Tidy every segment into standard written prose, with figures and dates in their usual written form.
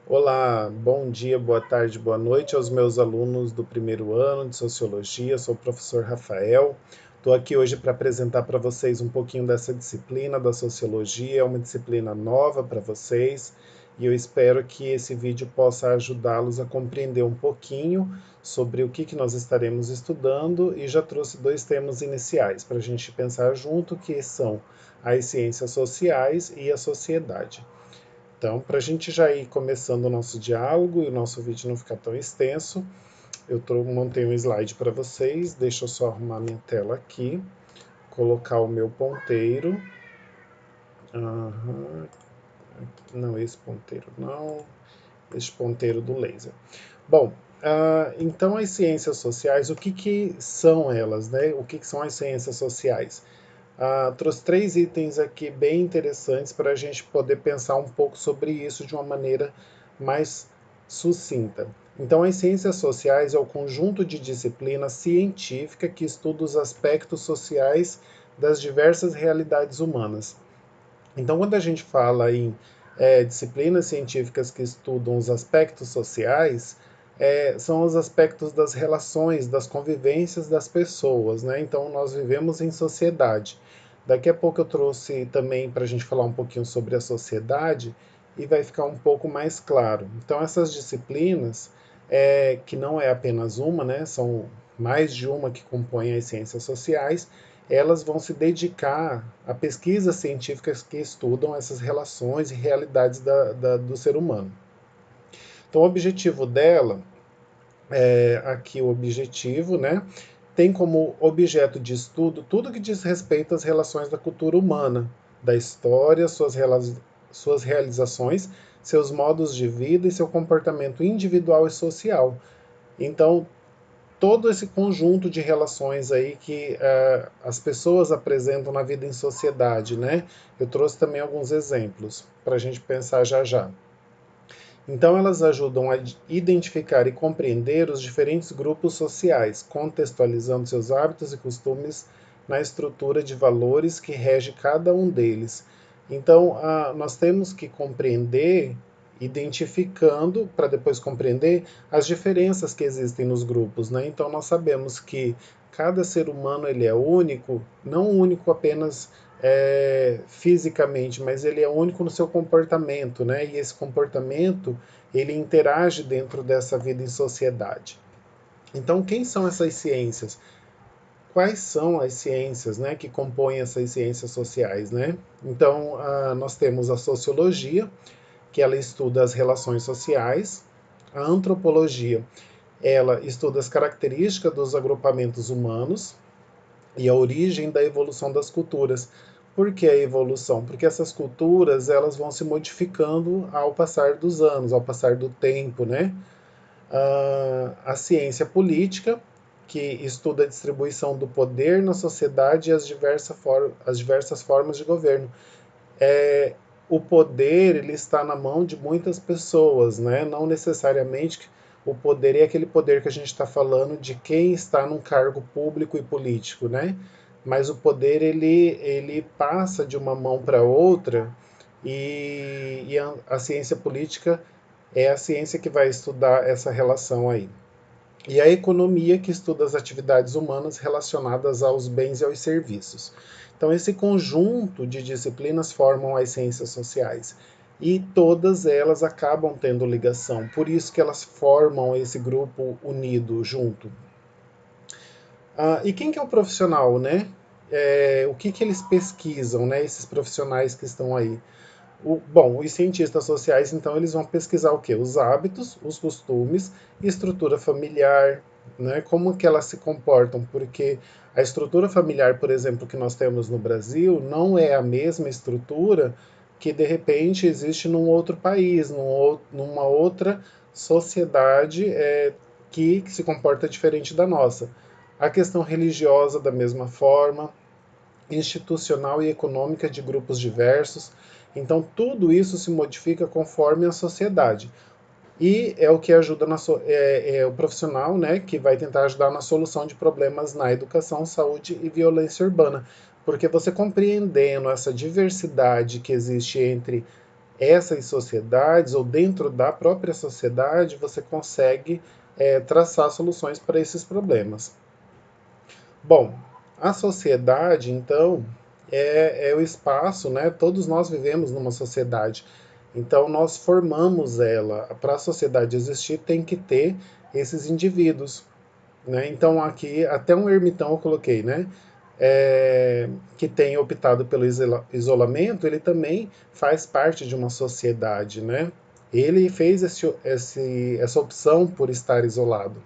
Olá, bom dia, boa tarde, boa noite aos meus alunos do primeiro ano de Sociologia. Sou o professor Rafael. Estou aqui hoje para apresentar para vocês um pouquinho dessa disciplina da Sociologia. É uma disciplina nova para vocês e eu espero que esse vídeo possa ajudá-los a compreender um pouquinho sobre o que nós estaremos estudando e já trouxe dois temas iniciais para a gente pensar junto, que são as ciências sociais e a sociedade. Então, para a gente já ir começando o nosso diálogo e o nosso vídeo não ficar tão extenso, montei um slide para vocês. Deixa eu só arrumar minha tela aqui, colocar o meu ponteiro. Uhum. Não, esse ponteiro não, esse ponteiro do laser. Bom, então as ciências sociais, o que são elas, né? O que são as ciências sociais? Trouxe três itens aqui bem interessantes para a gente poder pensar um pouco sobre isso de uma maneira mais sucinta. Então, as ciências sociais é o conjunto de disciplina científica que estuda os aspectos sociais das diversas realidades humanas. Então, quando a gente fala em disciplinas científicas que estudam os aspectos sociais, são os aspectos das relações, das convivências das pessoas, né? Então, nós vivemos em sociedade. Daqui a pouco eu trouxe também para a gente falar um pouquinho sobre a sociedade e vai ficar um pouco mais claro. Então, essas disciplinas, que não é apenas uma, né? São mais de uma que compõem as ciências sociais, elas vão se dedicar a pesquisas científicas que estudam essas relações e realidades do ser humano. Então, o objetivo dela, aqui o objetivo, né, tem como objeto de estudo tudo que diz respeito às relações da cultura humana, da história, suas realizações, seus modos de vida e seu comportamento individual e social. Então, todo esse conjunto de relações aí que as pessoas apresentam na vida em sociedade, né? Eu trouxe também alguns exemplos para a gente pensar já já. Então, elas ajudam a identificar e compreender os diferentes grupos sociais, contextualizando seus hábitos e costumes na estrutura de valores que rege cada um deles. Então, nós temos que compreender, identificando, para depois compreender, as diferenças que existem nos grupos, né? Então, nós sabemos que cada ser humano ele é único, não único apenas fisicamente, mas ele é único no seu comportamento, né? E esse comportamento ele interage dentro dessa vida em sociedade. Então, quem são essas ciências? Quais são as ciências, né, que compõem essas ciências sociais, né? Então, nós temos a sociologia, que ela estuda as relações sociais, a antropologia, ela estuda as características dos agrupamentos humanos, e a origem da evolução das culturas. Por que a evolução? Porque essas culturas elas vão se modificando ao passar dos anos, ao passar do tempo, né? A ciência política, que estuda a distribuição do poder na sociedade e as diversas formas de governo. O poder ele está na mão de muitas pessoas, né? Não necessariamente o poder é aquele poder que a gente está falando de quem está num cargo público e político, né? Mas o poder ele passa de uma mão para outra e a ciência política é a ciência que vai estudar essa relação aí. E a economia, que estuda as atividades humanas relacionadas aos bens e aos serviços. Então, esse conjunto de disciplinas formam as ciências sociais. E todas elas acabam tendo ligação, por isso que elas formam esse grupo unido junto. E quem que é o profissional, né? O que eles pesquisam, né? Esses profissionais que estão aí. Bom, os cientistas sociais, então, eles vão pesquisar o quê? Os hábitos, os costumes, estrutura familiar, né? Como que elas se comportam, porque a estrutura familiar, por exemplo, que nós temos no Brasil, não é a mesma estrutura que, de repente, existe num outro país, numa outra sociedade que se comporta diferente da nossa. A questão religiosa, da mesma forma, institucional e econômica de grupos diversos. Então, tudo isso se modifica conforme a sociedade. E é o que ajuda o profissional, né, que vai tentar ajudar na solução de problemas na educação, saúde e violência urbana. Porque você compreendendo essa diversidade que existe entre essas sociedades, ou dentro da própria sociedade, você consegue traçar soluções para esses problemas. Bom, a sociedade, então, é o espaço, né? Todos nós vivemos numa sociedade. Então, nós formamos ela. Para a sociedade existir, tem que ter esses indivíduos, né? Então, aqui, até um ermitão eu coloquei, né? Que tem optado pelo isolamento, ele também faz parte de uma sociedade, né? Ele fez essa opção por estar isolado.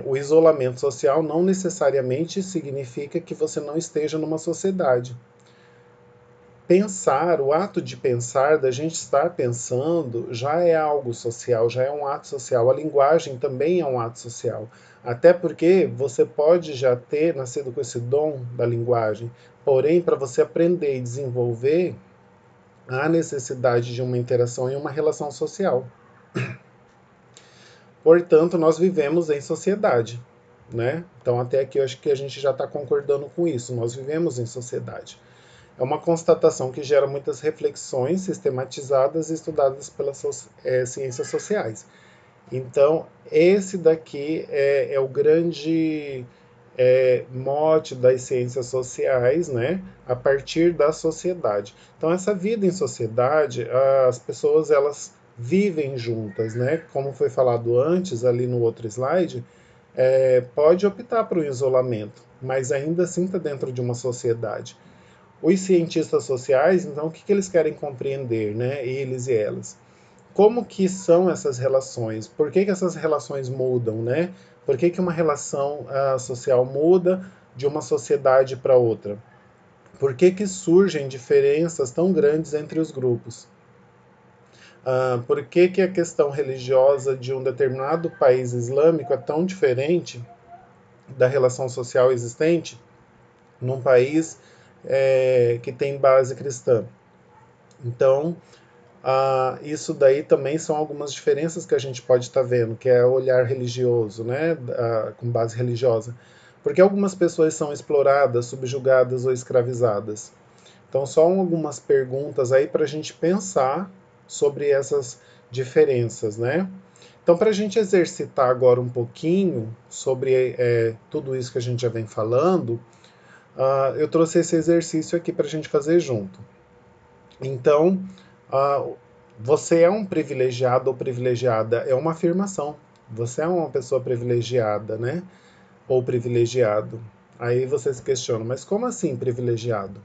O isolamento social não necessariamente significa que você não esteja numa sociedade. Pensar, o ato de pensar, da gente estar pensando, já é algo social, já é um ato social. A linguagem também é um ato social. Até porque você pode já ter nascido com esse dom da linguagem, porém, para você aprender e desenvolver, há necessidade de uma interação e uma relação social. Portanto, nós vivemos em sociedade, né? Então, até aqui eu acho que a gente já está concordando com isso. Nós vivemos em sociedade. É uma constatação que gera muitas reflexões sistematizadas e estudadas pelas ciências sociais. Então, esse daqui é o grande mote das ciências sociais, né? A partir da sociedade. Então, essa vida em sociedade, as pessoas elas vivem juntas, né? Como foi falado antes ali no outro slide, pode optar por um isolamento, mas ainda assim está dentro de uma sociedade. Os cientistas sociais, então, o que eles querem compreender, né? Eles e elas. Como que são essas relações? Por que essas relações mudam, né? Por que uma relação social muda de uma sociedade para outra? Por que surgem diferenças tão grandes entre os grupos? Por que a questão religiosa de um determinado país islâmico é tão diferente da relação social existente num país que tem base cristã? Então, isso daí também são algumas diferenças que a gente pode estar vendo, que é o olhar religioso, né, com base religiosa. Porque algumas pessoas são exploradas, subjugadas ou escravizadas. Então, só algumas perguntas aí para a gente pensar sobre essas diferenças, né? Então, para a gente exercitar agora um pouquinho sobre tudo isso que a gente já vem falando, eu trouxe esse exercício aqui para a gente fazer junto. Então, você é um privilegiado ou privilegiada, é uma afirmação. Você é uma pessoa privilegiada, né? Ou privilegiado. Aí você se questiona, mas como assim privilegiado?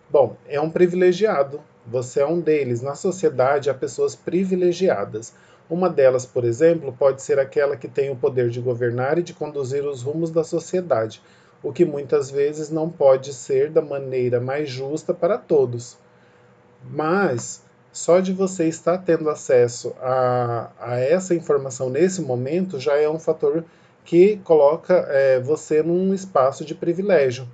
Bom, é um privilegiado. Você é um deles. Na sociedade há pessoas privilegiadas. Uma delas, por exemplo, pode ser aquela que tem o poder de governar e de conduzir os rumos da sociedade, o que muitas vezes não pode ser da maneira mais justa para todos. Mas só de você estar tendo acesso a essa informação nesse momento já é um fator que coloca você num espaço de privilégio.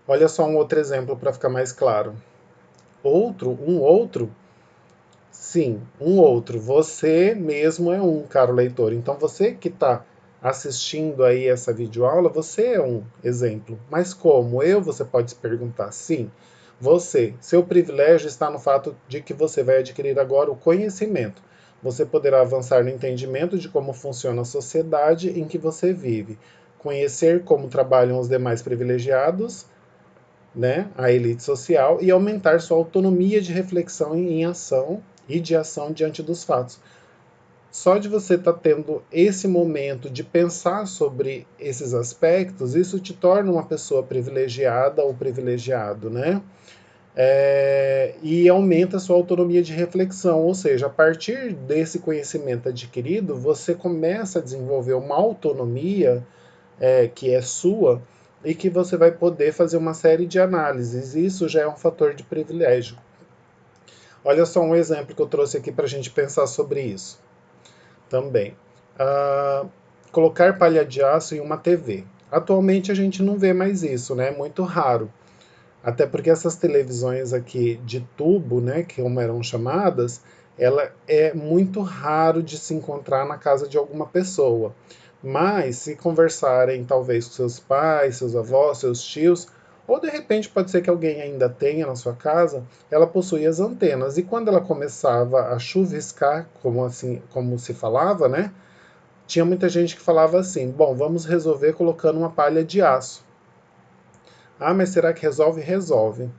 Olha só um outro exemplo para ficar mais claro. Sim, um outro. Você mesmo é um, caro leitor. Então você que está assistindo aí essa videoaula, você é um exemplo. Mas como eu, você pode se perguntar. Sim, você. Seu privilégio está no fato de que você vai adquirir agora o conhecimento. Você poderá avançar no entendimento de como funciona a sociedade em que você vive, conhecer como trabalham os demais privilegiados, né, a elite social, e aumentar sua autonomia de reflexão em ação e de ação diante dos fatos. Só de você estar tendo esse momento de pensar sobre esses aspectos, isso te torna uma pessoa privilegiada ou privilegiado, né? E aumenta a sua autonomia de reflexão, ou seja, a partir desse conhecimento adquirido, você começa a desenvolver uma autonomia que é sua e que você vai poder fazer uma série de análises. Isso já é um fator de privilégio. Olha só um exemplo que eu trouxe aqui para a gente pensar sobre isso também. Colocar palha de aço em uma TV. Atualmente a gente não vê mais isso, né? É muito raro. Até porque essas televisões aqui de tubo, né, que como eram chamadas, ela é muito raro de se encontrar na casa de alguma pessoa. Mas se conversarem talvez com seus pais, seus avós, seus tios, Ou de repente pode ser que alguém ainda tenha na sua casa, ela possui as antenas. E quando ela começava a chuviscar, como assim, como se falava, né? Tinha muita gente que falava assim: bom, vamos resolver colocando uma palha de aço. Ah, mas será que resolve? Resolve.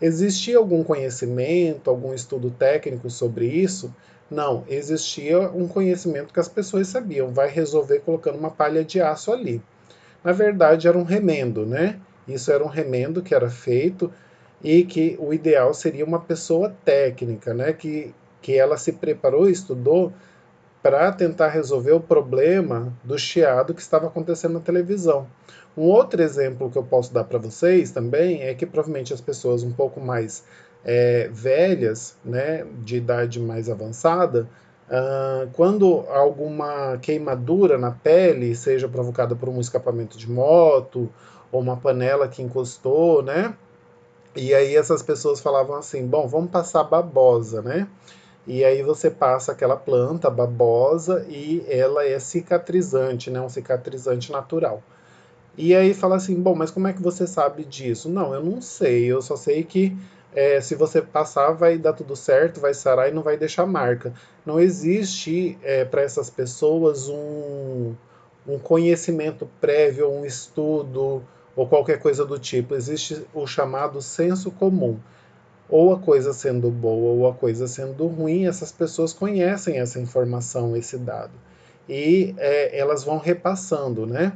Existia algum conhecimento, algum estudo técnico sobre isso? Não, existia um conhecimento que as pessoas sabiam, vai resolver colocando uma palha de aço ali. Na verdade, era um remendo, né? Isso era um remendo que era feito e que o ideal seria uma pessoa técnica, né? Que ela se preparou, estudou para tentar resolver o problema do chiado que estava acontecendo na televisão. Um outro exemplo que eu posso dar para vocês também é que provavelmente as pessoas um pouco mais velhas, né, de idade mais avançada, quando alguma queimadura na pele, seja provocada por um escapamento de moto ou uma panela que encostou, né, e aí essas pessoas falavam assim, bom, vamos passar babosa, né? E aí você passa aquela planta babosa e ela é cicatrizante, né? Um cicatrizante natural. E aí fala assim, bom, mas como é que você sabe disso? Não, eu não sei, eu só sei que se você passar vai dar tudo certo, vai sarar e não vai deixar marca. Não existe para essas pessoas um conhecimento prévio, um estudo ou qualquer coisa do tipo. Existe o chamado senso comum ou a coisa sendo boa ou a coisa sendo ruim, essas pessoas conhecem essa informação, esse dado. E elas vão repassando, né?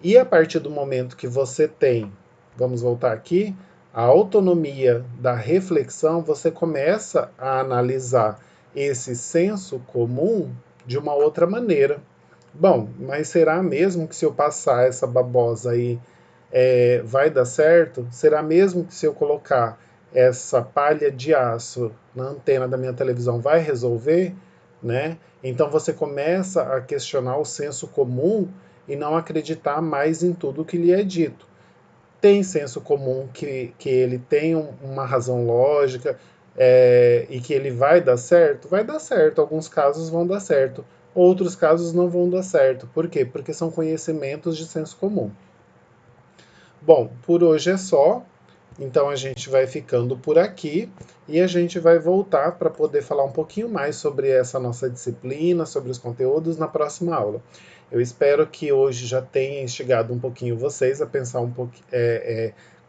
E a partir do momento que você tem, vamos voltar aqui, a autonomia da reflexão, você começa a analisar esse senso comum de uma outra maneira. Bom, mas será mesmo que se eu passar essa babosa aí vai dar certo? Será mesmo que se eu colocar essa palha de aço na antena da minha televisão vai resolver? Né? Então você começa a questionar o senso comum e não acreditar mais em tudo que lhe é dito. Tem senso comum que ele tem uma razão lógica e que ele vai dar certo? Vai dar certo. Alguns casos vão dar certo. Outros casos não vão dar certo. Por quê? Porque são conhecimentos de senso comum. Bom, por hoje é só. Então a gente vai ficando por aqui e a gente vai voltar para poder falar um pouquinho mais sobre essa nossa disciplina, sobre os conteúdos na próxima aula. Eu espero que hoje já tenha instigado um pouquinho vocês a pensar um pouco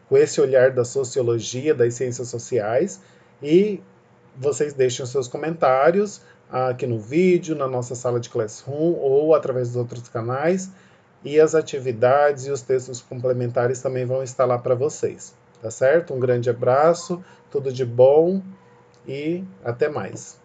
com esse olhar da sociologia, das ciências sociais e vocês deixem os seus comentários aqui no vídeo, na nossa sala de Classroom ou através dos outros canais. E as atividades e os textos complementares também vão estar lá para vocês. Tá certo? Um grande abraço, tudo de bom e até mais.